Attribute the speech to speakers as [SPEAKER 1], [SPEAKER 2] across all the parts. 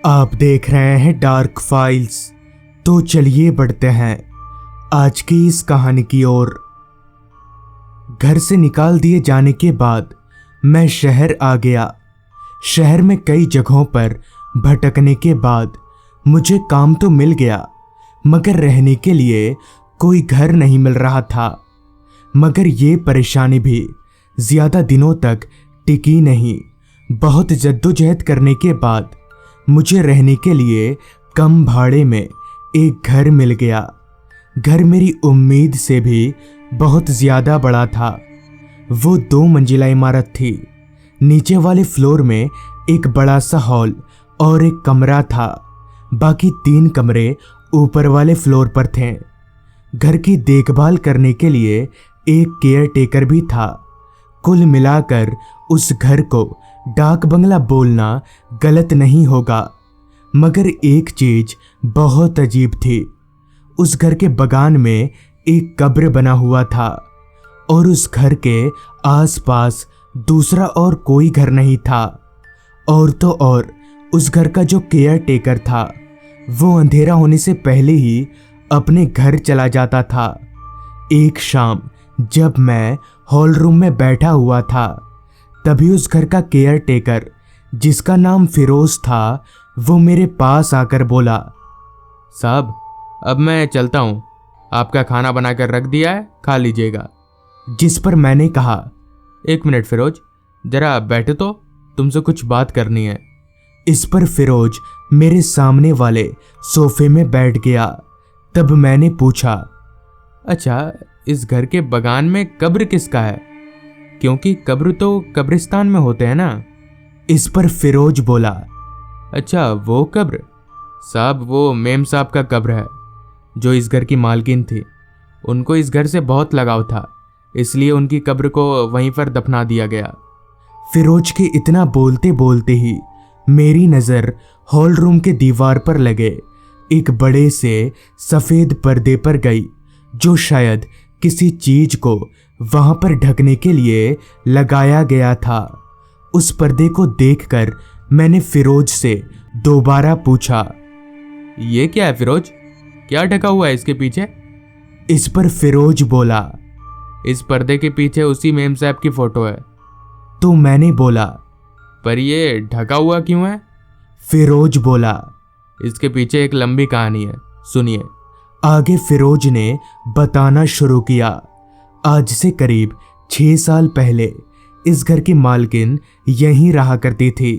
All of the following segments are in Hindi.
[SPEAKER 1] आप देख रहे हैं डार्क फाइल्स। तो चलिए बढ़ते हैं आज की इस कहानी की ओर। घर से निकाल दिए जाने के बाद मैं शहर आ गया। शहर में कई जगहों पर भटकने के बाद मुझे काम तो मिल गया, मगर रहने के लिए कोई घर नहीं मिल रहा था। मगर ये परेशानी भी ज्यादा दिनों तक टिकी नहीं। बहुत जद्दोजहद करने के बाद मुझे रहने के लिए कम भाड़े में एक घर मिल गया। घर मेरी उम्मीद से भी बहुत ज्यादा बड़ा था। वो 2 मंजिला इमारत थी। नीचे वाले फ्लोर में एक बड़ा सा हॉल और एक कमरा था। बाकी 3 कमरे ऊपर वाले फ्लोर पर थे। घर की देखभाल करने के लिए एक केयर टेकर भी था। कुल मिलाकर उस घर को डाक बंगला बोलना गलत नहीं होगा। मगर एक चीज बहुत अजीब थी। उस घर के बगान में एक कब्र बना हुआ था और उस घर के आसपास दूसरा और कोई घर नहीं था। और तो और उस घर का जो केयर टेकर था वो अंधेरा होने से पहले ही अपने घर चला जाता था। एक शाम जब मैं हॉल रूम में बैठा हुआ था, तभी उस घर का केयर टेकर, जिसका नाम फिरोज था, वो मेरे पास आकर बोला,
[SPEAKER 2] साहब अब मैं चलता हूँ, आपका खाना बनाकर रख दिया है, खा लीजिएगा।
[SPEAKER 1] जिस पर मैंने कहा,
[SPEAKER 2] 1 मिनट फिरोज, जरा बैठे तो, तुमसे कुछ बात करनी है।
[SPEAKER 1] इस पर फिरोज मेरे सामने वाले सोफे में बैठ गया। तब मैंने पूछा,
[SPEAKER 2] अच्छा इस घर के बगान में कब्र किसका है? क्योंकि कब्र तो कब्रिस्तान में होते हैं ना।
[SPEAKER 1] इस पर फिरोज बोला,
[SPEAKER 2] अच्छा वो कब्र? साहब वो मेम साहब का कब्र है, जो इस घर की मालकिन थी। उनको इस घर से बहुत लगाव था, इसलिए उनकी कब्र को वहीं पर दफना दिया गया।
[SPEAKER 1] फिरोज के इतना बोलते बोलते ही मेरी नज़र हॉल रूम के दीवार पर लगे एक बड़े से सफ़ेद पर्दे पर गई, जो शायद किसी चीज को वहां पर ढकने के लिए लगाया गया था। उस पर्दे को देखकर मैंने फिरोज से दोबारा पूछा,
[SPEAKER 2] ये क्या है फिरोज? क्या ढका हुआ है इसके पीछे?
[SPEAKER 1] इस पर फिरोज बोला,
[SPEAKER 2] इस पर्दे के पीछे उसी मेम साहब की फोटो है।
[SPEAKER 1] तो मैंने बोला,
[SPEAKER 2] पर ये ढका हुआ क्यों है?
[SPEAKER 1] फिरोज बोला,
[SPEAKER 2] इसके पीछे एक लंबी कहानी है, सुनिए।
[SPEAKER 1] आगे फिरोज ने बताना शुरू किया। आज से करीब 6 साल पहले इस घर की मालकिन यहीं रहा करती थी।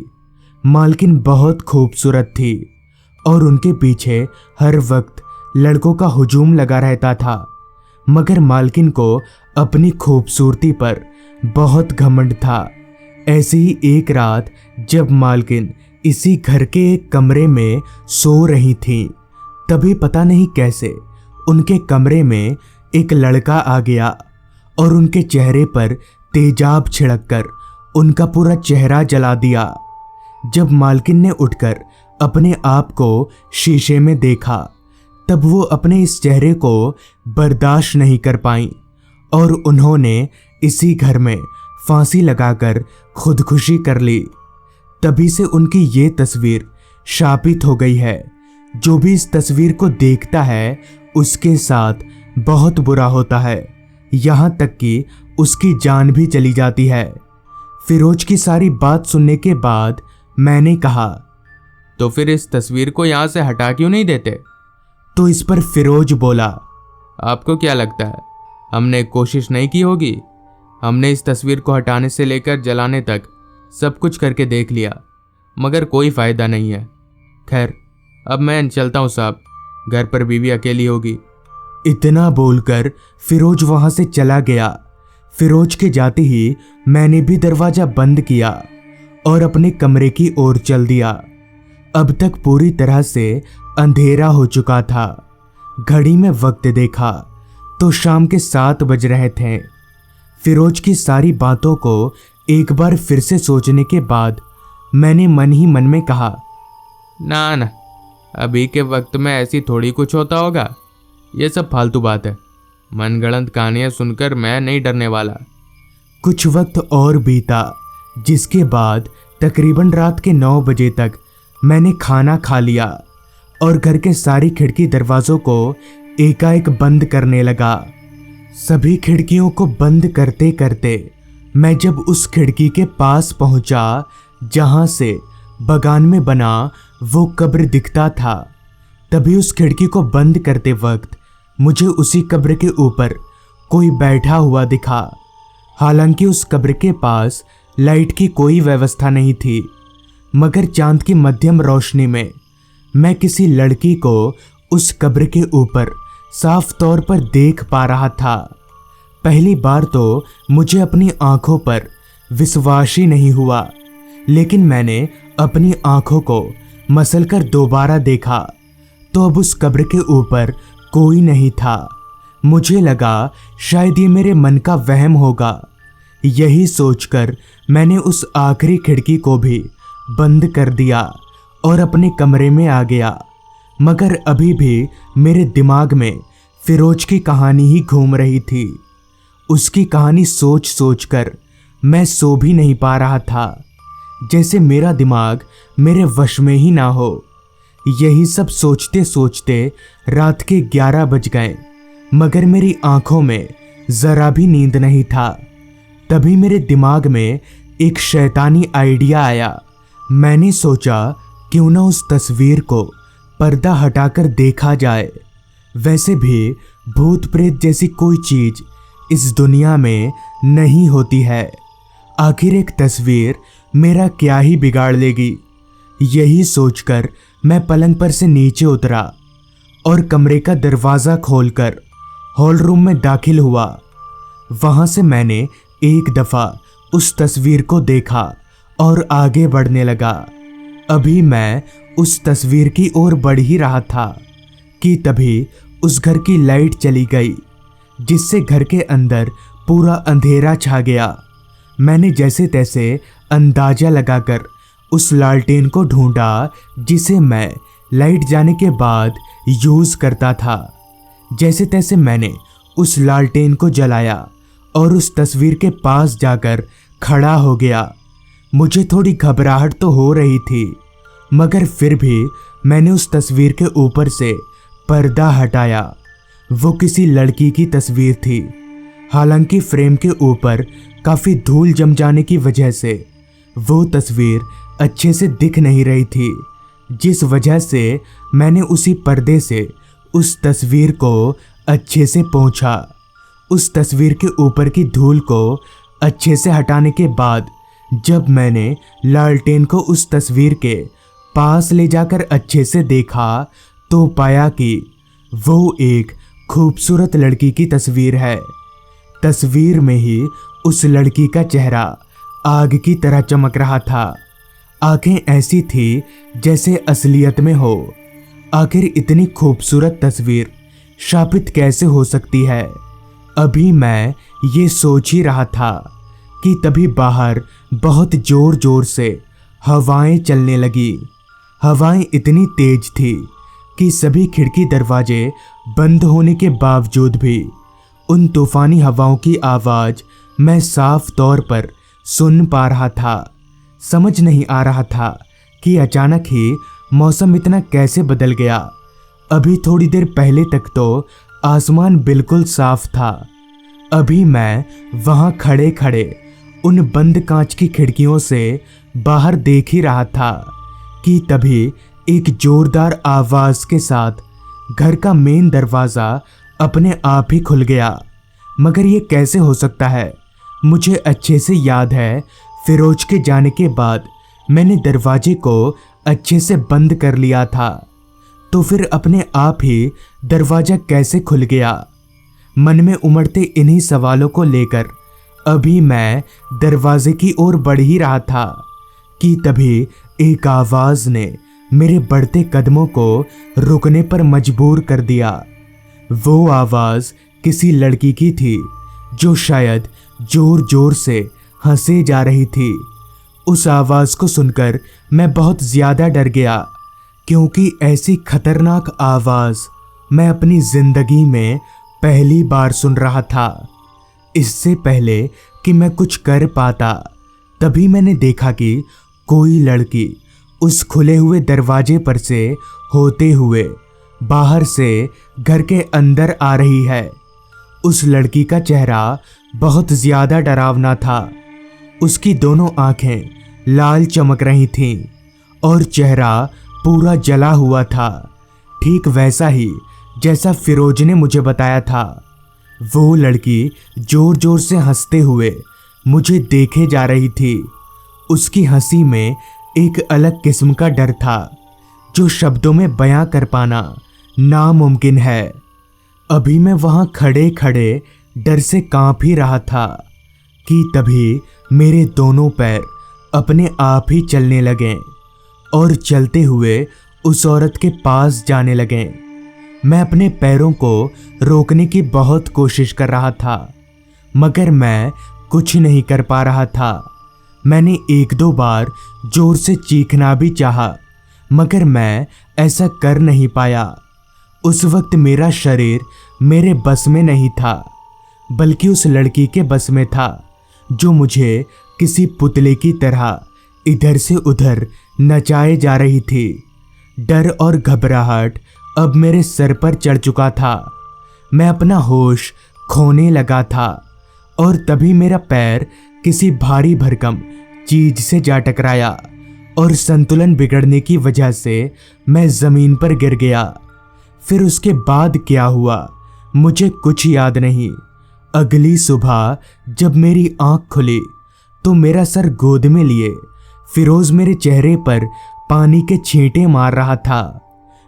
[SPEAKER 1] मालकिन बहुत खूबसूरत थी और उनके पीछे हर वक्त लड़कों का हुजूम लगा रहता था। मगर मालकिन को अपनी खूबसूरती पर बहुत घमंड था। ऐसे ही एक रात जब मालकिन इसी घर के एक कमरे में सो रही थी, तभी पता नहीं कैसे उनके कमरे में एक लड़का आ गया और उनके चेहरे पर तेजाब छिड़ककर उनका पूरा चेहरा जला दिया। जब मालकिन ने उठकर अपने आप को शीशे में देखा, तब वो अपने इस चेहरे को बर्दाश्त नहीं कर पाई और उन्होंने इसी घर में फांसी लगाकर खुदकुशी कर ली। तभी से उनकी ये तस्वीर शापित हो गई है। जो भी इस तस्वीर को देखता है उसके साथ बहुत बुरा होता है, यहाँ तक कि उसकी जान भी चली जाती है। फिरोज की सारी बात सुनने के बाद मैंने कहा,
[SPEAKER 2] तो फिर इस तस्वीर को यहाँ से हटा क्यों नहीं देते?
[SPEAKER 1] तो इस पर फिरोज बोला,
[SPEAKER 2] आपको क्या लगता है हमने कोशिश नहीं की होगी? हमने इस तस्वीर को हटाने से लेकर जलाने तक सब कुछ करके देख लिया, मगर कोई फायदा नहीं है। खैर अब मैं चलता हूँ साहब, घर पर बीवी अकेली होगी।
[SPEAKER 1] इतना बोलकर फिरोज वहां से चला गया। फिरोज के जाते ही मैंने भी दरवाजा बंद किया और अपने कमरे की ओर चल दिया। अब तक पूरी तरह से अंधेरा हो चुका था। घड़ी में वक्त देखा तो शाम के 7 बज रहे थे। फिरोज की सारी बातों को एक बार फिर से सोचने के बाद मैंने मन ही मन में कहा,
[SPEAKER 2] ना अभी के वक्त में ऐसी थोड़ी कुछ होता होगा, ये सब फालतू बात है। मनगढ़ंत कहानियां सुनकर मैं नहीं डरने वाला।
[SPEAKER 1] कुछ वक्त और बीता, जिसके बाद तकरीबन रात के 9 बजे तक मैंने खाना खा लिया और घर के सारी खिड़की दरवाज़ों को एकाएक बंद करने लगा। सभी खिड़कियों को बंद करते करते मैं जब उस खिड़की के पास पहुंचा जहां से बगान में बना वो कब्र दिखता था, तभी उस खिड़की को बंद करते वक्त मुझे उसी कब्र के ऊपर कोई बैठा हुआ दिखा। हालांकि उस कब्र के पास लाइट की कोई व्यवस्था नहीं थी, मगर चांद की मध्यम रोशनी में मैं किसी लड़की को उस कब्र के ऊपर साफ तौर पर देख पा रहा था। पहली बार तो मुझे अपनी आंखों पर विश्वास ही नहीं हुआ, लेकिन मैंने अपनी आंखों को मसलकर दोबारा देखा तो अब उस कब्र के ऊपर कोई नहीं था। मुझे लगा शायद ये मेरे मन का वहम होगा। यही सोचकर मैंने उस आखिरी खिड़की को भी बंद कर दिया और अपने कमरे में आ गया। मगर अभी भी मेरे दिमाग में फिरोज की कहानी ही घूम रही थी। उसकी कहानी सोच सोच कर मैं सो भी नहीं पा रहा था, जैसे मेरा दिमाग मेरे वश में ही ना हो। यही सब सोचते सोचते रात के 11 बज गए, मगर मेरी आंखों में जरा भी नींद नहीं था। तभी मेरे दिमाग में एक शैतानी आइडिया आया। मैंने सोचा क्यों ना उस तस्वीर को पर्दा हटाकर देखा जाए। वैसे भी भूत प्रेत जैसी कोई चीज इस दुनिया में नहीं होती है। आखिर एक तस्वीर मेरा क्या ही बिगाड़ लेगी। यही सोचकर मैं पलंग पर से नीचे उतरा और कमरे का दरवाज़ा खोलकर हॉल रूम में दाखिल हुआ। वहाँ से मैंने एक दफ़ा उस तस्वीर को देखा और आगे बढ़ने लगा। अभी मैं उस तस्वीर की ओर बढ़ ही रहा था कि तभी उस घर की लाइट चली गई, जिससे घर के अंदर पूरा अंधेरा छा गया। मैंने जैसे तैसे अंदाजा लगाकर उस लालटेन को ढूंढा जिसे मैं लाइट जाने के बाद यूज़ करता था। जैसे तैसे मैंने उस लालटेन को जलाया और उस तस्वीर के पास जाकर खड़ा हो गया। मुझे थोड़ी घबराहट तो हो रही थी, मगर फिर भी मैंने उस तस्वीर के ऊपर से पर्दा हटाया। वो किसी लड़की की तस्वीर थी। हालांकि फ्रेम के ऊपर काफ़ी धूल जम जाने की वजह से वो तस्वीर अच्छे से दिख नहीं रही थी, जिस वजह से मैंने उसी पर्दे से उस तस्वीर को अच्छे से पोंछा। उस तस्वीर के ऊपर की धूल को अच्छे से हटाने के बाद जब मैंने लालटेन को उस तस्वीर के पास ले जाकर अच्छे से देखा तो पाया कि वो एक खूबसूरत लड़की की तस्वीर है। तस्वीर में ही उस लड़की का चेहरा आग की तरह चमक रहा था। आंखें ऐसी थी जैसे असलियत में हो। आखिर इतनी खूबसूरत तस्वीर शापित कैसे हो सकती है? अभी मैं ये सोच ही रहा था कि तभी बाहर बहुत जोर जोर से हवाएं चलने लगी। हवाएं इतनी तेज थी कि सभी खिड़की दरवाजे बंद होने के बावजूद भी उन तूफानी हवाओं की आवाज़ मैं साफ तौर पर सुन पा रहा था। समझ नहीं आ रहा था कि अचानक ही मौसम इतना कैसे बदल गया। अभी थोड़ी देर पहले तक तो आसमान बिल्कुल साफ था। अभी मैं वहाँ खड़े खड़े उन बंद कांच की खिड़कियों से बाहर देख ही रहा था कि तभी एक जोरदार आवाज़ के साथ घर का मेन दरवाज़ा अपने आप ही खुल गया। मगर ये कैसे हो सकता है? मुझे अच्छे से याद है फिरोज के जाने के बाद मैंने दरवाजे को अच्छे से बंद कर लिया था, तो फिर अपने आप ही दरवाज़ा कैसे खुल गया? मन में उमड़ते इन्हीं सवालों को लेकर अभी मैं दरवाजे की ओर बढ़ ही रहा था कि तभी एक आवाज़ ने मेरे बढ़ते कदमों को रुकने पर मजबूर कर दिया। वो आवाज़ किसी लड़की की थी जो शायद जोर जोर से हंसे जा रही थी। उस आवाज़ को सुनकर मैं बहुत ज़्यादा डर गया, क्योंकि ऐसी खतरनाक आवाज़ मैं अपनी ज़िंदगी में पहली बार सुन रहा था। इससे पहले कि मैं कुछ कर पाता, तभी मैंने देखा कि कोई लड़की उस खुले हुए दरवाजे पर से होते हुए बाहर से घर के अंदर आ रही है। उस लड़की का चेहरा बहुत ज्यादा डरावना था। उसकी दोनों आंखें लाल चमक रही थीं और चेहरा पूरा जला हुआ था, ठीक वैसा ही जैसा फिरोज ने मुझे बताया था। वो लड़की जोर जोर से हंसते हुए मुझे देखे जा रही थी। उसकी हंसी में एक अलग किस्म का डर था जो शब्दों में बयां कर पाना नामुमकिन है। अभी मैं वहां खड़े खड़े डर से कांप ही रहा था कि तभी मेरे दोनों पैर अपने आप ही चलने लगे और चलते हुए उस औरत के पास जाने लगे। मैं अपने पैरों को रोकने की बहुत कोशिश कर रहा था, मगर मैं कुछ नहीं कर पा रहा था। मैंने एक दो बार जोर से चीखना भी चाहा, मगर मैं ऐसा कर नहीं पाया। उस वक्त मेरा शरीर मेरे बस में नहीं था, बल्कि उस लड़की के बस में था जो मुझे किसी पुतले की तरह इधर से उधर नचाए जा रही थी। डर और घबराहट अब मेरे सर पर चढ़ चुका था। मैं अपना होश खोने लगा था और तभी मेरा पैर किसी भारी भरकम चीज से जा टकराया और संतुलन बिगड़ने की वजह से मैं जमीन पर गिर गया। फिर उसके बाद क्या हुआ मुझे कुछ याद नहीं। अगली सुबह जब मेरी आंख खुली तो मेरा सर गोद में लिए फिरोज मेरे चेहरे पर पानी के छींटे मार रहा था।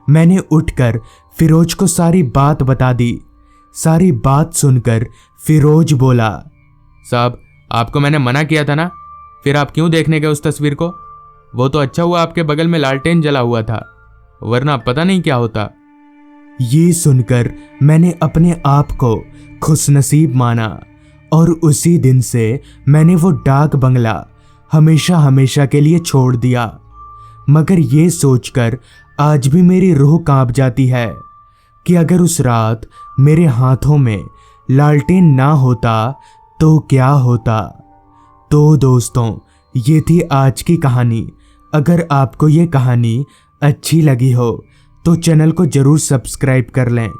[SPEAKER 1] मैंने उठकर फिरोज को सारी बात बता दी। सारी बात सुनकर फिरोज बोला,
[SPEAKER 2] साहब आपको मैंने मना किया था ना, फिर आप क्यों देखने गए उस तस्वीर को? वो तो अच्छा हुआ आपके बगल में लालटेन जला हुआ था, वरना पता नहीं क्या होता।
[SPEAKER 1] ये सुनकर मैंने अपने आप को खुशनसीब माना और उसी दिन से मैंने वो डाक बंगला हमेशा हमेशा के लिए छोड़ दिया। मगर ये सोचकर आज भी मेरी रूह कांप जाती है कि अगर उस रात मेरे हाथों में लालटेन ना होता तो क्या होता। तो दोस्तों, ये थी आज की कहानी। अगर आपको ये कहानी अच्छी लगी हो तो चैनल को ज़रूर सब्सक्राइब कर लें।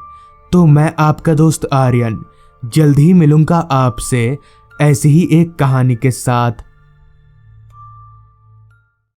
[SPEAKER 1] तो मैं आपका दोस्त आर्यन जल्द ही मिलूंगा आपसे ऐसी ही एक कहानी के साथ।